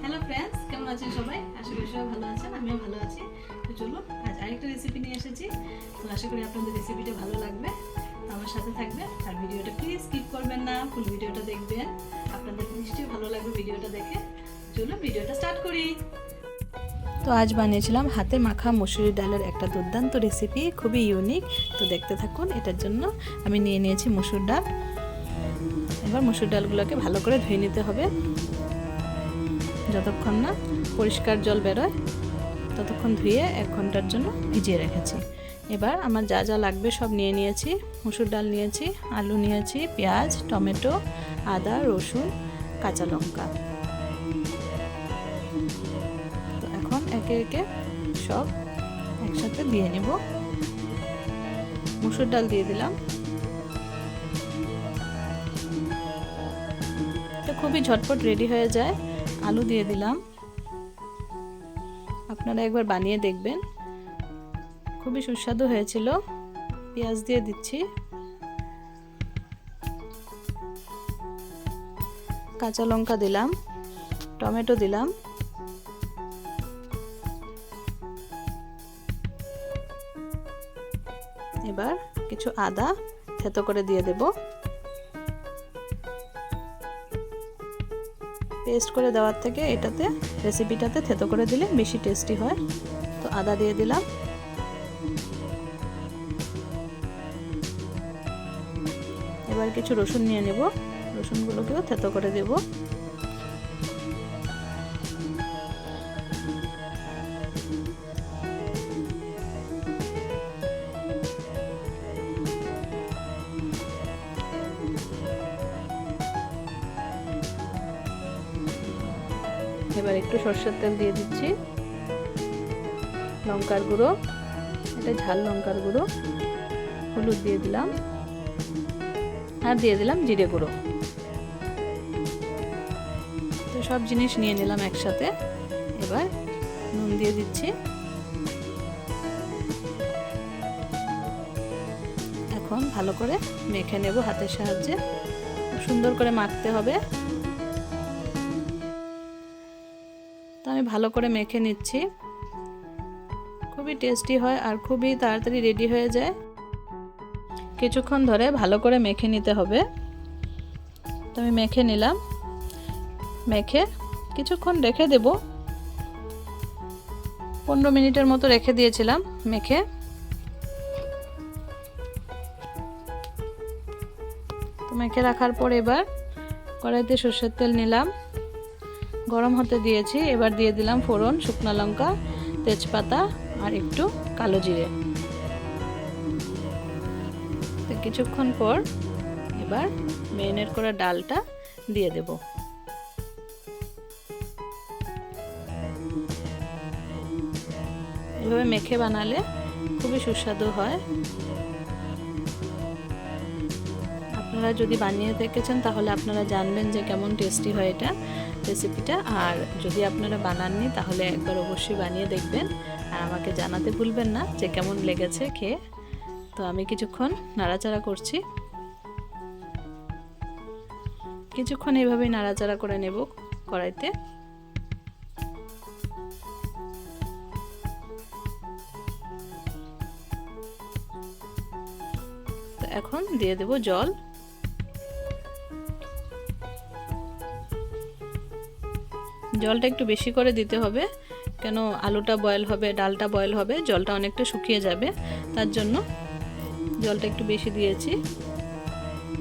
Hello friends, কেমন আছেন সবাই? আশা করি সবাই ভালো আছেন, আমিও ভালো আছি। তো চলো আজ আরেকটা রেসিপি নিয়ে এসেছি। তো আশা করি আপনাদের রেসিপিটা ভালো লাগবে। তো আমার সাথে থাকবে আর ভিডিওটা প্লিজ স্কিপ করবেন না, ফুল ভিডিওটা দেখবেন। আপনাদের নিশ্চয়ই ভালো লাগবে ভিডিওটা দেখে। চলো ভিডিওটা স্টার্ট করি। তো আজ বানিয়েছিলাম হাতে মাখা মসুরি ডালের একটা দুর্দান্ত রেসিপি, খুবই ইউনিক। তো দেখতে থাকুন। এটার জন্য আমি নিয়ে নিয়েছি মসুর ডাল। এবার মসুর ডালগুলোকে ভালো করে ধুয়ে নিতে হবে, যতক্ষণ না পরিষ্কার জল বেরোয় ততক্ষণ ধুয়ে 1 ঘন্টার জন্য ভিজিয়ে রেখেছি। এবার আমার যা যা লাগবে সব নিয়ে নিয়েছি। মসুর ডাল নিয়েছি, আলু নিয়েছি, পেঁয়াজ, টমেটো, আদা, রসুন, কাঁচা লঙ্কা। তো এখন একে একে সব একসাথে দিয়ে নেব। মসুর ডাল দিয়ে দিলাম। এটা খুবই ঝটপট রেডি হয়ে যায়। আলু দিয়ে দিলাম। আপনারা একবার বানিয়ে দেখবেন, খুবই সুস্বাদু হয়েছিল। পেঁয়াজ দিয়ে দিচ্ছি, কাঁচা লঙ্কা দিলাম, টমেটো দিলাম, এবার কিছু আদা থেতো করে দিয়ে দেব। পেস্ট করে দেওয়ার থেকে এটাতে রেসিপিটাতে থেতো করে দিলে বেশি টেস্টি হয়। তো আদা দিয়ে দিলাম। এবার কিছু রসুন নিয়ে নেব, রসুনগুলোকেও থেতো করে দেব। এবার একটু সরষের তেল দিয়ে দিচ্ছি, লঙ্কার গুঁড়ো, এটা ঝাল লঙ্কার গুঁড়ো, হলুদ দিয়ে দিলাম, আর দিয়ে দিলাম জিরে গুঁড়ো। তো সব জিনিস নিয়ে নিলাম একসাথে। এবার নুন দিয়ে দিচ্ছি। এখন ভালো করে মেখে নেব হাতের সাহায্যে। সুন্দর করে মাখতে হবে। তো আমি ভালো করে মেখে নিচ্ছি। খুবই টেস্টি হয় আর খুবই তাড়াতাড়ি রেডি হয়ে যায়। কিছুক্ষণ ধরে ভালো করে মেখে নিতে হবে। তো আমি মেখে নিলাম। মেখে কিছুক্ষণ রেখে দেব। 15 মিনিটের মতো রেখে দিয়েছিলাম মেখে। তো মেখে রাখার পর এবার কড়াইতে সরষের তেল নিলাম, গরম হতে দিয়েছি। এবার দিয়ে দিলাম ফোড়ন, শুকনো লঙ্কা, তেজপাতা আর একটু কালো জিরে। তো কিছুক্ষণ পর এবার মেরিনেট করা ডালটা দিয়ে দেব। এভাবে মেখে বানালে খুবই সুস্বাদু হয়। আপনারা যদি বানিয়ে দেখেছেন তাহলে আপনারা জানবেন যে কেমন টেস্টি হয় এটা রেসিপিটা। আর যদি আপনারা বানাননি তাহলে একবার অবশ্যই বানিয়ে দেখবেন আর আমাকে জানাতে ভুলবেন না যে কেমন লেগেছে খেয়ে। তো আমি কিছুক্ষণ নাড়াচাড়া করছি। কিছুক্ষণ এইভাবেই নাড়াচাড়া করে নেব কড়াইতে। তো এখন দিয়ে দেব জল। জলটা একটু বেশি করে দিতে হবে, কেন আলুটা বয়েল হবে, ডালটা বয়েল হবে, জলটা অনেকটা শুকিয়ে যাবে, তার জন্য জলটা একটু বেশি দিয়েছি।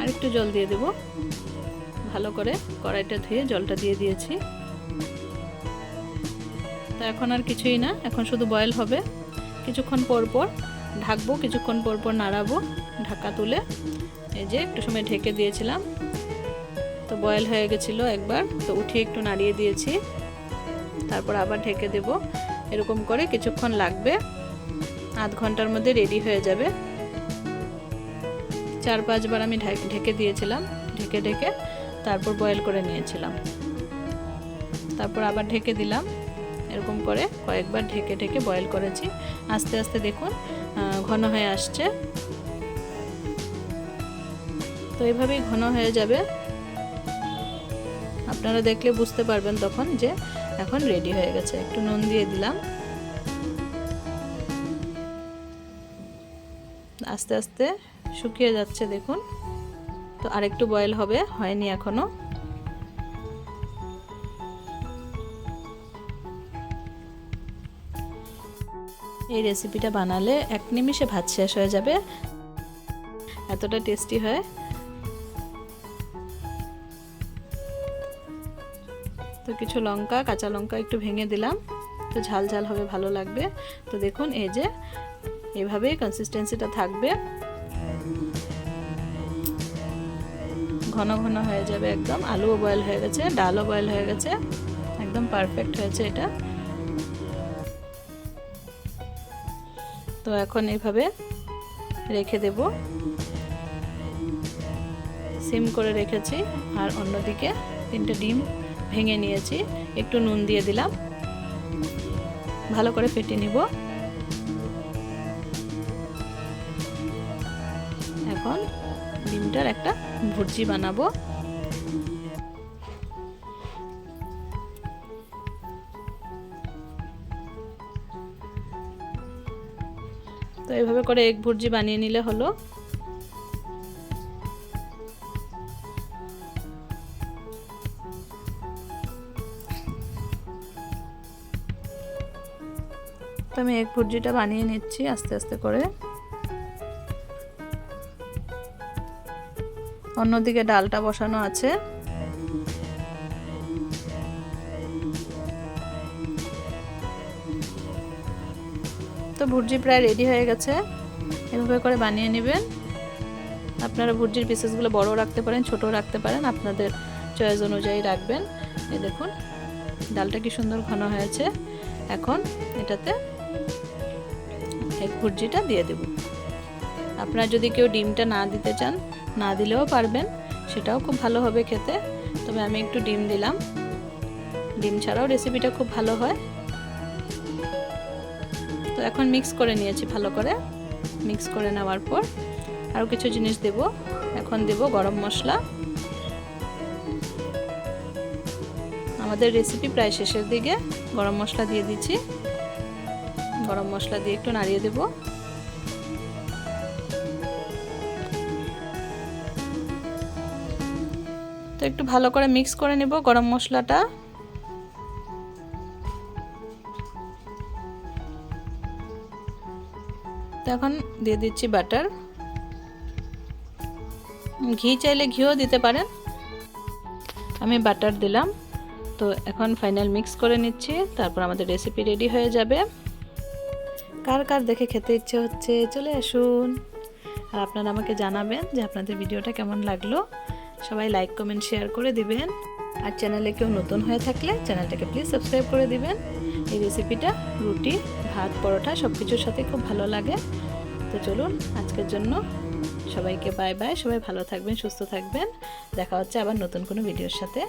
আর একটু জল দিয়ে দেব। ভালো করে কড়াইটা ধুয়ে জলটা দিয়ে দিয়েছি। তো এখন আর কিছুই না, এখন শুধু বয়েল হবে। কিছুক্ষণ পর পর ঢাকবো, কিছুক্ষণ পর পর নাড়াবো ঢাকা তুলে। এই যে একটু সময় ঢেকে দিয়েছিলাম, তো বয়েল হয়ে গেছিলো একবার, তো উঠিয়ে একটু নাড়িয়ে দিয়েছি। তারপর আবার ঢেকে দেব। এরকম করে কিছুক্ষণ লাগবে, আধ ঘন্টার মধ্যে রেডি হয়ে যাবে। 4-5 বার আমি ঢেকে দিয়েছিলাম, ঢেকে ঢেকে তারপর বয়েল করে নিয়েছিলাম। তারপর আবার ঢেকে দিলাম। এরকম করে কয়েকবার ঢেকে ঢেকে বয়েল করেছি। আস্তে আস্তে দেখুন ঘন হয়ে আসছে। তো এইভাবেই ঘন হয়ে যাবে। আপনারা দেখলে বুঝতে পারবেন তখন যে এখন রেডি হয়ে গেছে। একটু নুন দিয়ে দিলাম। আস্তে আস্তে শুকিয়ে যাচ্ছে দেখুন। তো আরেকটু বয়েল হবে, হয়নি এখনো। এই রেসিপিটা বানালে 1 নিমিষে ভাত শেষ হয়ে যাবে, এতটা টেস্টি হয়। তো কিছু লঙ্কা, কাঁচা লঙ্কা একটু ভেঙে দিলাম, তো ঝাল ঝাল হবে, ভালো লাগবে। তো দেখুন এই যে এইভাবেই কনসিস্টেন্সিটা থাকবে, ঘন ঘন হয়ে যাবে একদম। আলুও বয়েল হয়ে গেছে, ডালও বয়েল হয়ে গেছে, একদম পারফেক্ট হয়েছে এটা। তো এখন এইভাবে রেখে দেব, সিম করে রেখেছি। আর অন্যদিকে 3টে ডিম ভেঙে নিয়েছি, একটু নুন দিয়ে দিলাম, ভালো করে ফেটে নিব। এখন ডিমটার একটা ভুর্জি বানাবো। তো এইভাবে করে এগ ভুর্জি বানিয়ে নিলে হলো। তো আমি এগ ভুর্জিটা বানিয়ে নিচ্ছি আস্তে আস্তে করে। অন্যদিকে ডালটা বসানো আছে। তো ভুর্জি প্রায় রেডি হয়ে গেছে, এভাবে করে বানিয়ে নেবেন। আপনারা ভুর্জির পিসেসগুলো বড় রাখতে পারেন, ছোট রাখতে পারেন, আপনাদের চয়েস অনুযায়ী রাখবেন। এই দেখুন ডালটা কি সুন্দর ঘন হয়েছে। এখন এটাতে এগ ভুর্জিটা দিয়ে দেব। আপনারা যদি কেউ ডিমটা না দিতে চান, না দিলেও পারবেন, সেটাও খুব ভালো হবে খেতে। তবে আমি একটু ডিম দিলাম, ডিম ছাড়াও রেসিপিটা খুব ভালো হয়। তো এখন মিক্স করে নিয়েছি ভালো করে। মিক্স করে নেওয়ার পর আরও কিছু জিনিস দেব। এখন দেব গরম মশলা। আমাদের রেসিপি প্রায় শেষের দিকে, গরম মশলা দিয়ে দিচ্ছি। গরম মশলা দিয়ে একটু নাড়িয়ে দেব। তো একটু ভালো করে মিক্স করে নেব গরম মশলাটা। তো এখন দিয়ে দিচ্ছি বাটার। ঘি চাইলে ঘিও দিতে পারেন, আমি বাটার দিলাম। তো এখন ফাইনাল মিক্স করে নিচ্ছি, তারপর আমাদের রেসিপি রেডি হয়ে যাবে। কার কার দেখে খেতে ইচ্ছে হচ্ছে চলে আসুন। আর আপনারা আমাকে জানাবেন যে আপনাদের ভিডিওটা কেমন লাগলো। সবাই লাইক কমেন্ট শেয়ার করে দিবেন। আর চ্যানেলে কেউ নতুন হয়ে থাকলে চ্যানেলটাকে প্লিজ সাবস্ক্রাইব করে দিবেন। এই রেসিপিটা রুটি, ভাত, পরোটা সব কিছুর সাথে খুব ভালো লাগে। তো চলুন আজকের জন্য সবাইকে বাই বাই। সবাই ভালো থাকবেন, সুস্থ থাকবেন। দেখা হচ্ছে আবার নতুন কোনো ভিডিওর সাথে।